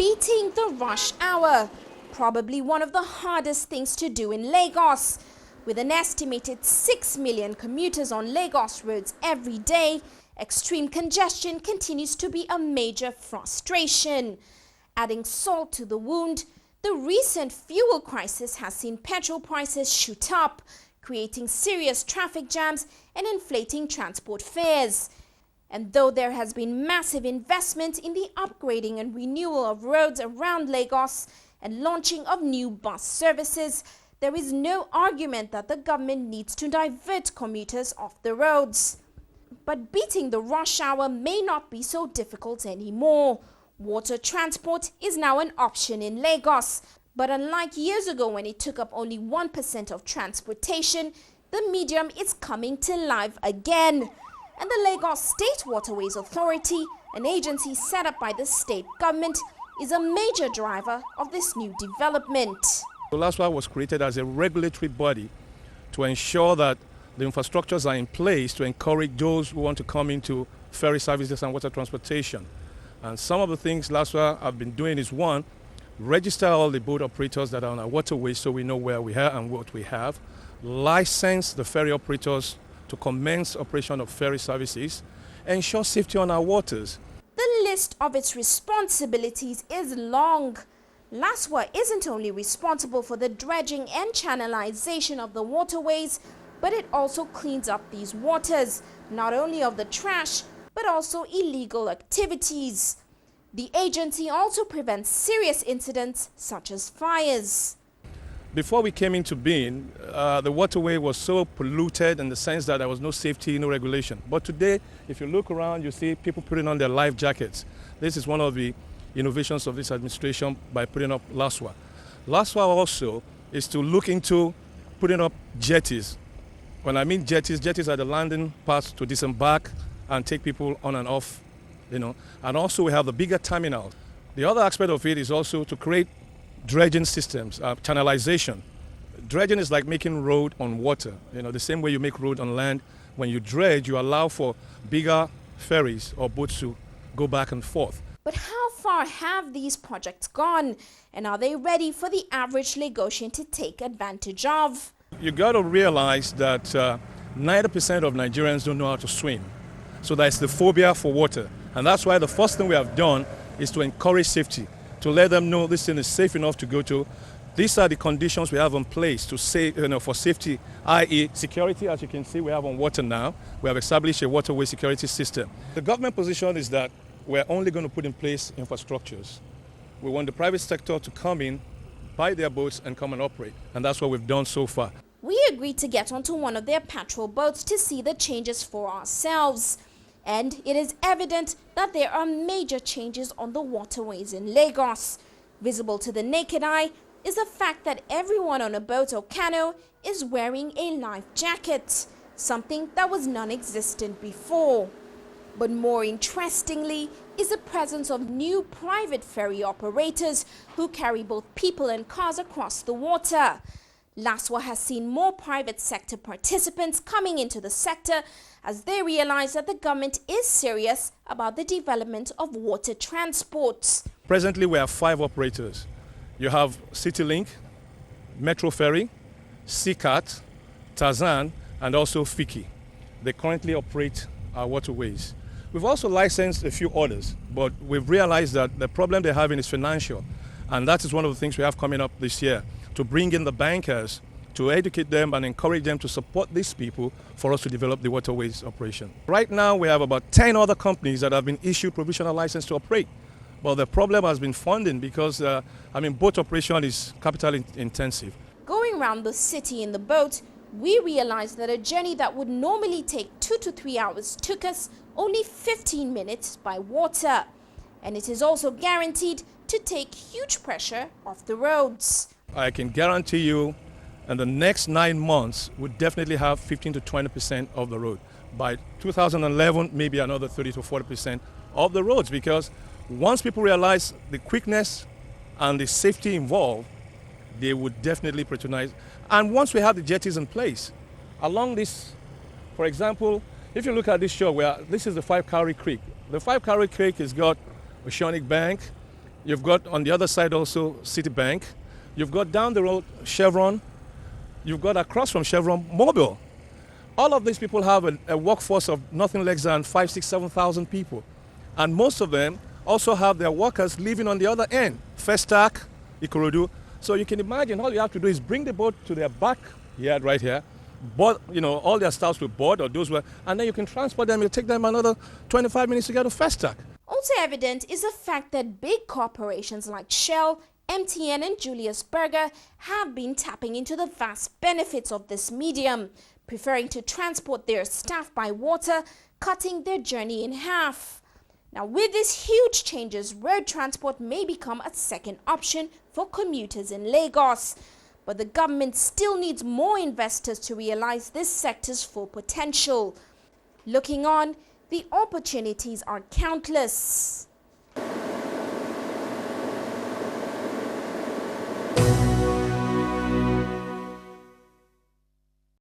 Beating the rush hour, probably one of the hardest things to do in Lagos. With an estimated 6 million commuters on Lagos roads every day, extreme congestion continues to be a major frustration. Adding salt to the wound, the recent fuel crisis has seen petrol prices shoot up, creating serious traffic jams and inflating transport fares. And though there has been massive investment in the upgrading and renewal of roads around Lagos and launching of new bus services, there is no argument that the government needs to divert commuters off the roads. But beating the rush hour may not be so difficult anymore. Water transport is now an option in Lagos. But unlike years ago when it took up only 1% of transportation, the medium is coming to life again. And the Lagos State Waterways Authority, an agency set up by the state government, is a major driver of this new development. LASWA was created as a regulatory body to ensure that the infrastructures are in place to encourage those who want to come into ferry services and water transportation. And some of the things LASWA have been doing is, one, register all the boat operators that are on our waterways so we know where we are and what we have, license the ferry operators to commence operation of ferry services, ensure safety on our waters. The list of its responsibilities is long. LASWA isn't only responsible for the dredging and channelization of the waterways, but it also cleans up these waters, not only of the trash, but also illegal activities. The agency also prevents serious incidents such as fires. Before we came into being, the waterway was so polluted in the sense that there was no safety, no regulation. But today, if you look around, you see people putting on their life jackets. This is one of the innovations of this administration by putting up LASWA. LASWA also is to look into putting up jetties. When I mean jetties, jetties are the landing pads to disembark and take people on and off, And also we have the bigger terminal. The other aspect of it is also to create dredging systems, channelization. Dredging is like making road on water. The same way you make road on land. When you dredge, you allow for bigger ferries or boats to go back and forth. But how far have these projects gone? And are they ready for the average Lagosian to take advantage of? You got to realize that 90% of Nigerians don't know how to swim. So that's the phobia for water. And that's why the first thing we have done is to encourage safety, to let them know this thing is safe enough to go to. These are the conditions we have in place to say, for safety, i.e. security. As you can see, we have on water now. We have established a waterway security system. The government position is that we're only going to put in place infrastructures. We want the private sector to come in, buy their boats and come and operate. And that's what we've done so far. We agreed to get onto one of their patrol boats to see the changes for ourselves. And it is evident that there are major changes on the waterways in Lagos. Visible to the naked eye is the fact that everyone on a boat or canoe is wearing a life jacket, something that was non-existent before. But more interestingly is the presence of new private ferry operators who carry both people and cars across the water. LASWA has seen more private sector participants coming into the sector as they realize that the government is serious about the development of water transport. Presently, we have 5 operators. You have CityLink, Metro Ferry, Seacat, Tarzan, and also Fiki. They currently operate our waterways. We've also licensed a few others, but we've realized that the problem they're having is financial. And that is one of the things we have coming up this year, to bring in the bankers, to educate them and encourage them to support these people for us to develop the waterways operation. Right now, we have about 10 other companies that have been issued provisional license to operate. But the problem has been funding because, boat operation is capital intensive. Going around the city in the boat, we realized that a journey that would normally take 2 to 3 hours took us only 15 minutes by water. And it is also guaranteed to take huge pressure off the roads. I can guarantee you in the next 9 months, we'll definitely have 15 to 20% of the road. By 2011, maybe another 30 to 40% of the roads, because once people realize the quickness and the safety involved, they would definitely patronize. And once we have the jetties in place, along this, for example, if you look at this shore, this is the 5 Cowrie Creek. The 5 Cowrie Creek has got Oceanic Bank, You've got on the other side also Citibank. You've got down the road Chevron. You've got across from Chevron Mobil. All of these people have a workforce of nothing less than 5, 6, 7,000 people. And most of them also have their workers living on the other end, Festac, Ikorodu. So you can imagine all you have to do is bring the boat to their backyard right here, board, all their staffs will board or those were, and then you can transport them. It'll take them another 25 minutes to get to Festac. Also evident is the fact that big corporations like Shell, MTN and Julius Berger have been tapping into the vast benefits of this medium, preferring to transport their staff by water, cutting their journey in half. Now, with these huge changes, road transport may become a second option for commuters in Lagos. But the government still needs more investors to realize this sector's full potential. Looking on, the opportunities are countless.